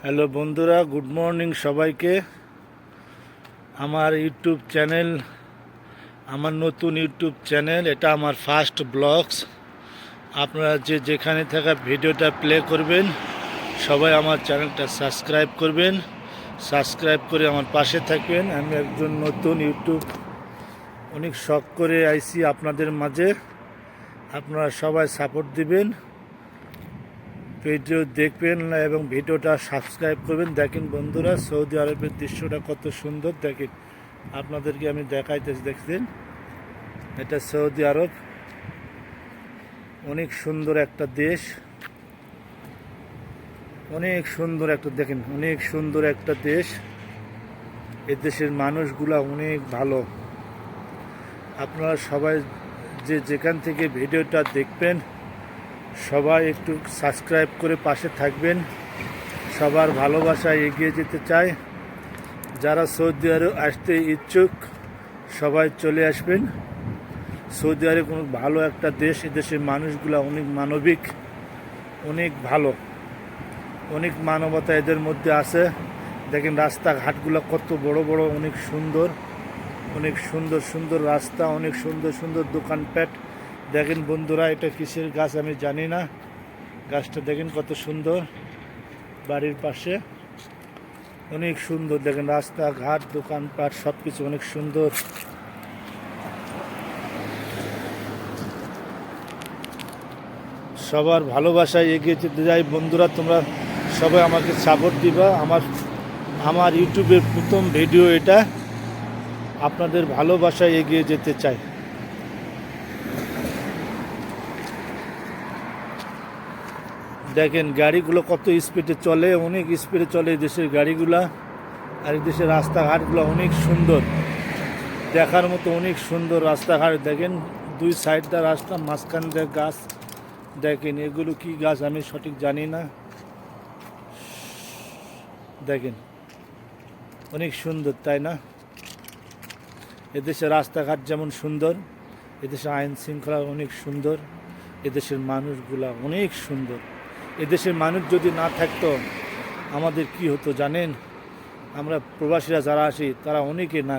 Hello বন্ধুরা, good morning সবাইকে। আমার ইউটিউব চ্যানেল, আমার নতুন ইউটিউব চ্যানেল, এটা আমার ফার্স্ট ব্লগস। আপনারা যেখানে থাকা ভিডিওটা প্লে করবেন, সবাই আমার চ্যানেলটা সাবস্ক্রাইব করবেন। সাবস্ক্রাইব করে আমার পাশে থাকবেন। আমি একজন নতুন ইউটিউব, অনেক শখ করে আইছি আপনাদের মাঝে। আপনারা সবাই সাপোর্ট দিবেন, ভিডিও দেখবেন এবং ভিডিওটা সাবস্ক্রাইব করবেন। দেখেন বন্ধুরা, সৌদি আরবের দৃশ্যটা কত সুন্দর। দেখেন, আপনাদেরকে আমি দেখাইতেছি। দেখছেন, এটা সৌদি আরব, অনেক সুন্দর একটা দেশ, অনেক সুন্দর একটা, দেখেন অনেক সুন্দর একটা দেশ। এ দেশের মানুষগুলা অনেক ভালো। আপনারা সবাই যেখান থেকে ভিডিওটা দেখবেন, সবাই একটু সাবস্ক্রাইব করে পাশে থাকবেন। সবার ভালোবাসায় এগিয়ে যেতে চাই। যারা সৌদি আরব আসতে ইচ্ছুক, সবাই চলে আসবেন। সৌদি আরব কোনো ভালো একটা দেশ। এদেশের মানুষগুলো অনেক মানবিক, অনেক ভালো, অনেক মানবতা এদের মধ্যে আছে। দেখেন রাস্তাঘাটগুলো কত বড় বড়, অনেক সুন্দর, অনেক সুন্দর সুন্দর রাস্তা, অনেক সুন্দর সুন্দর দোকানপাট। দেখেন বন্ধুরা, এটা কিসের গাছ আমি জানি না। গাছটা দেখেন কত সুন্দর, বাড়ির পাশে অনেক সুন্দর। দেখেন রাস্তাঘাট, দোকানপাট, সব কিছু অনেক সুন্দর। সবার ভালোবাসায় এগিয়ে যেতে যাই। বন্ধুরা, তোমরা সবাই আমাকে সাপোর্ট দিবা। আমার ইউটিউবের প্রথম ভিডিও এটা। আপনাদের ভালোবাসায় এগিয়ে যেতে চাই। দেখেন গাড়িগুলো কত স্পিডে চলে, অনেক স্পিডে চলে এই দেশের গাড়িগুলা। আর এই দেশের রাস্তাঘাটগুলো অনেক সুন্দর, দেখার মতো অনেক সুন্দর রাস্তাঘাট। দেখেন দুই সাইড দা রাস্তা, মাঝখান দিয়ে গাছ। দেখেন এগুলো কি গাছ আমি সঠিক জানি না। দেখেন অনেক সুন্দর, তাই না? এদেশের রাস্তাঘাট যেমন সুন্দর, এদেশের আইন শৃঙ্খলা অনেক সুন্দর, এদেশের মানুষগুলা অনেক সুন্দর। এদেশের মানুষ যদি না থাকতো আমাদের কি হতো জানেন? আমরা প্রবাসীরা যারা আসি, তারা অনেকে না